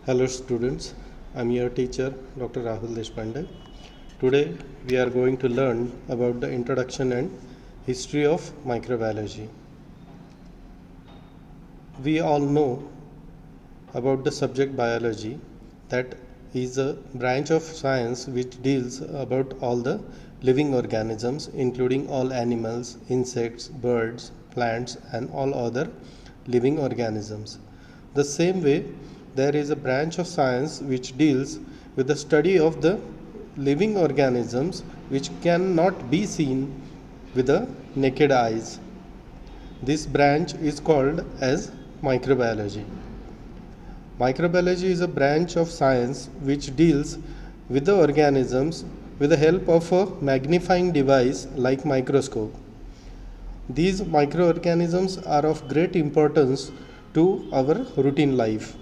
Hello students, I am your teacher Dr. Rahul Deshpande. Today we are going to learn about the introduction and history of microbiology. We all know about the subject biology, that is a branch of science which deals about all the living organisms including all animals, insects, birds, plants and all other living organisms. The same way there is a branch of science which deals with the study of the living organisms which cannot be seen with the naked eyes. This branch is called as microbiology. Microbiology is a branch of science which deals with the organisms with the help of a magnifying device like microscope. These microorganisms are of great importance to our routine life.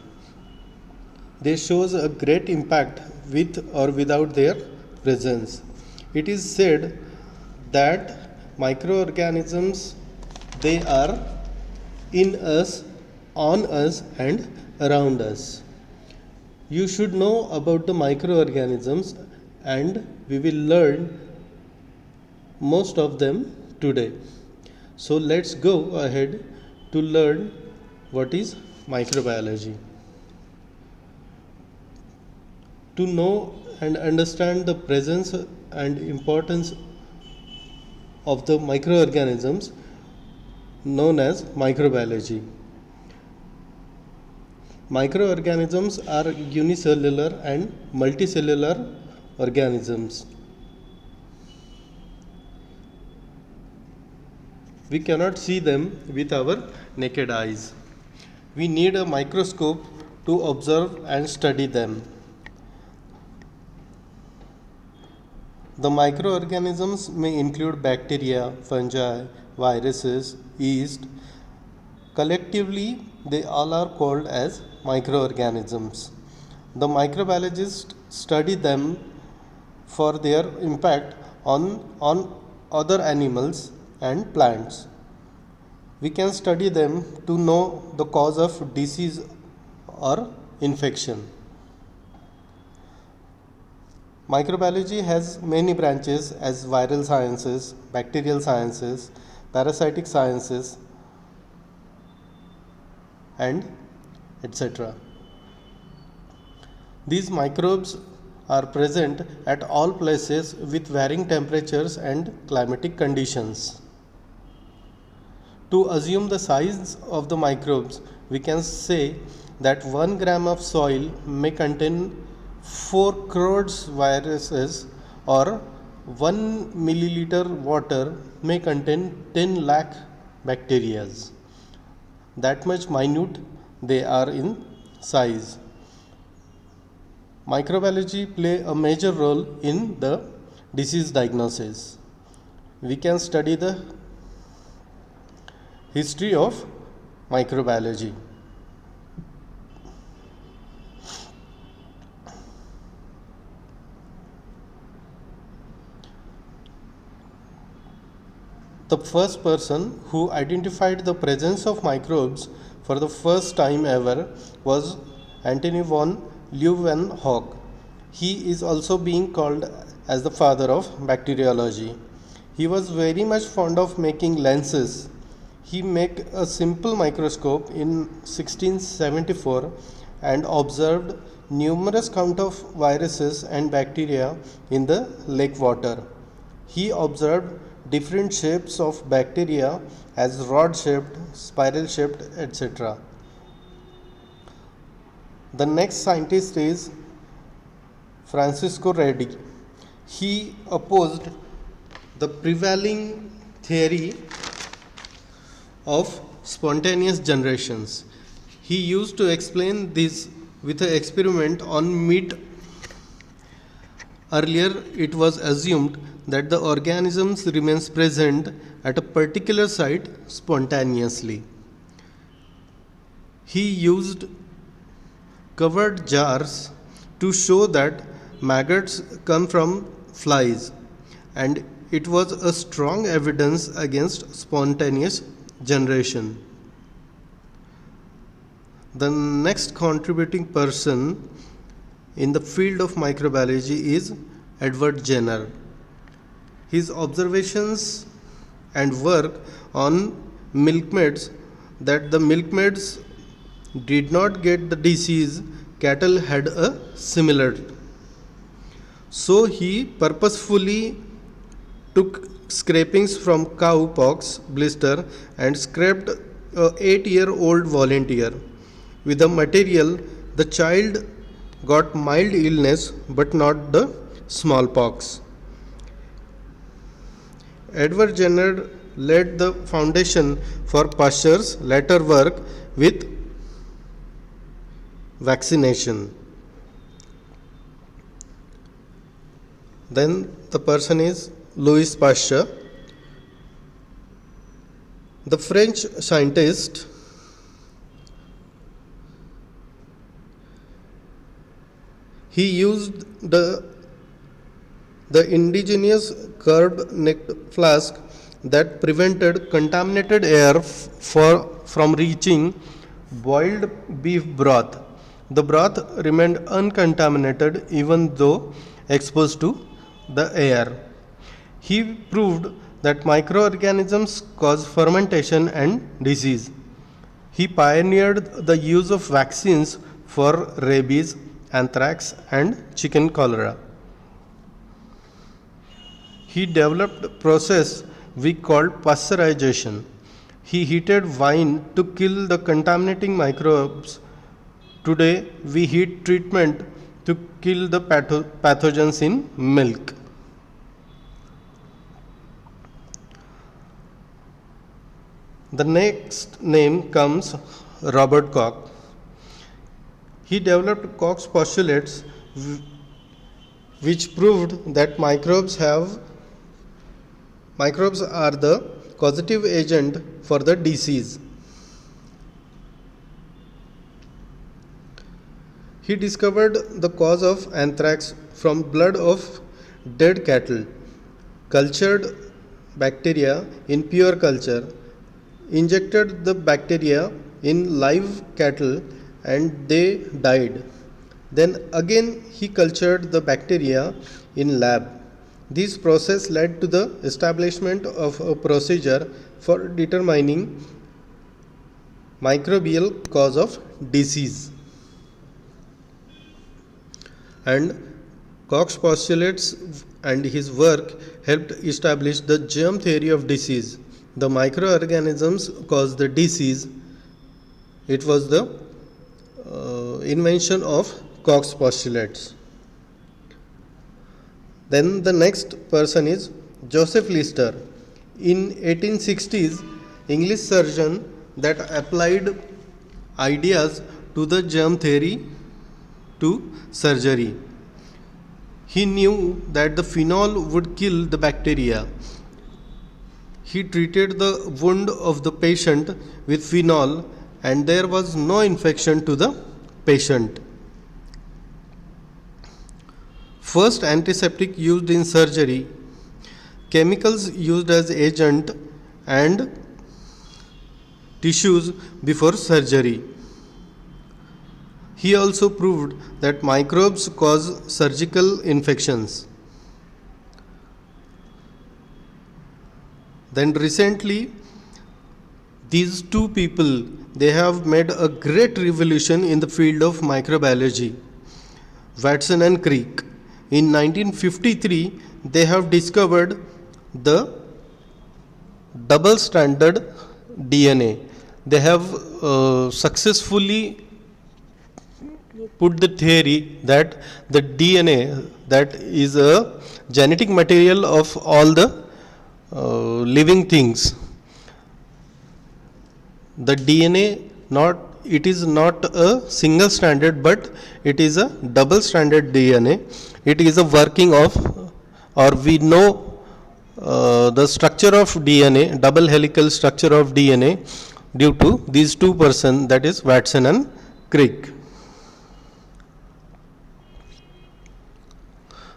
They shows a great impact with or without their presence. It is said that microorganisms, they are in us, on us and around us. You should know about the microorganisms and we will learn most of them today. So let's go ahead to learn what is microbiology. To know and understand the presence and importance of the microorganisms known as microbiology. Microorganisms are unicellular and multicellular organisms. We cannot see them with our naked eyes. We need a microscope to observe and study them. The microorganisms may include bacteria, fungi, viruses, yeast. Collectively, they all are called as microorganisms. The microbiologists study them for their impact on other animals and plants. We can study them to know the cause of disease or infection. Microbiology has many branches as viral sciences, bacterial sciences, parasitic sciences, and etc. These microbes are present at all places with varying temperatures and climatic conditions. To assume the size of the microbes, we can say that 1 gram of soil may contain 4 crores viruses, or 1 milliliter water may contain 10 lakh bacteria. That much minute they are in size. Microbiology play a major role in the disease diagnosis. We can study the history of microbiology. The first person who identified the presence of microbes for the first time ever was Antony von Leeuwenhoek. He is also being called as the father of bacteriology. He was very much fond of making lenses. He made a simple microscope in 1674 and observed numerous count of viruses and bacteria in the lake water. He observed different shapes of bacteria as rod shaped, spiral shaped, etc. The next scientist is Francisco Redi. He opposed the prevailing theory of spontaneous generations. He used to explain this with an experiment on meat. Earlier, it was assumed that the organisms remains present at a particular site spontaneously. He used covered jars to show that maggots come from flies, and it was a strong evidence against spontaneous generation. The next contributing person in the field of microbiology is Edward Jenner. His observations and work on milkmaids, that the milkmaids did not get the disease cattle had a similar. So he purposefully took scrapings from cow pox blister and scraped a 8-year-old volunteer. With the material, the child got mild illness but not the smallpox. Edward Jenner led the foundation for Pasteur's later work with vaccination. Then the person is Louis Pasteur, the French scientist. He used the indigenous curved-necked flask that prevented contaminated air from reaching boiled beef broth. The broth remained uncontaminated even though exposed to the air. He proved that microorganisms cause fermentation and disease. He pioneered the use of vaccines for rabies, anthrax, and chicken cholera. He developed a process we called pasteurization. He heated wine to kill the contaminating microbes. Today, we heat treatment to kill the pathogens in milk. The next name comes Robert Koch. He developed Koch's postulates, which proved that microbes are the causative agent for the disease. He discovered the cause of anthrax from blood of dead cattle, cultured bacteria in pure culture, injected the bacteria in live cattle, and they died. Then again he cultured the bacteria in lab. This process led to the establishment of a procedure for determining microbial cause of disease. And Koch's postulates and his work helped establish the germ theory of disease. The microorganisms cause the disease. It was the invention of Koch's postulates. Then the next person is Joseph Lister. In 1860s, English surgeon that applied ideas to the germ theory to surgery. He knew that the phenol would kill the bacteria. He treated the wound of the patient with phenol and there was no infection to the patient. First antiseptic used in surgery, chemicals used as agent and tissues before surgery. He also proved that microbes cause surgical infections. Then recently, these two people, they have made a great revolution in the field of microbiology. Watson and Crick. In 1953, they have discovered the double-stranded DNA. They have successfully put the theory that the DNA, that is a genetic material of all the living things. The DNA it is not a single stranded, but it is a double stranded DNA. It is a working of, or we know the structure of DNA, double helical structure of DNA, due to these two persons, that is Watson and Crick.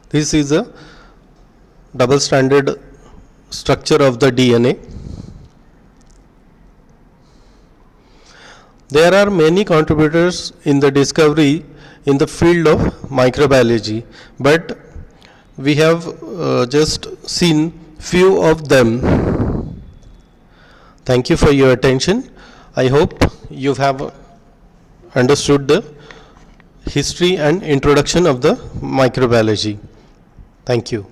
This is a double stranded structure of the DNA. There are many contributors in the discovery in the field of microbiology, but we have just seen few of them. Thank you for your attention. I hope you have understood the history and introduction of the microbiology. Thank you.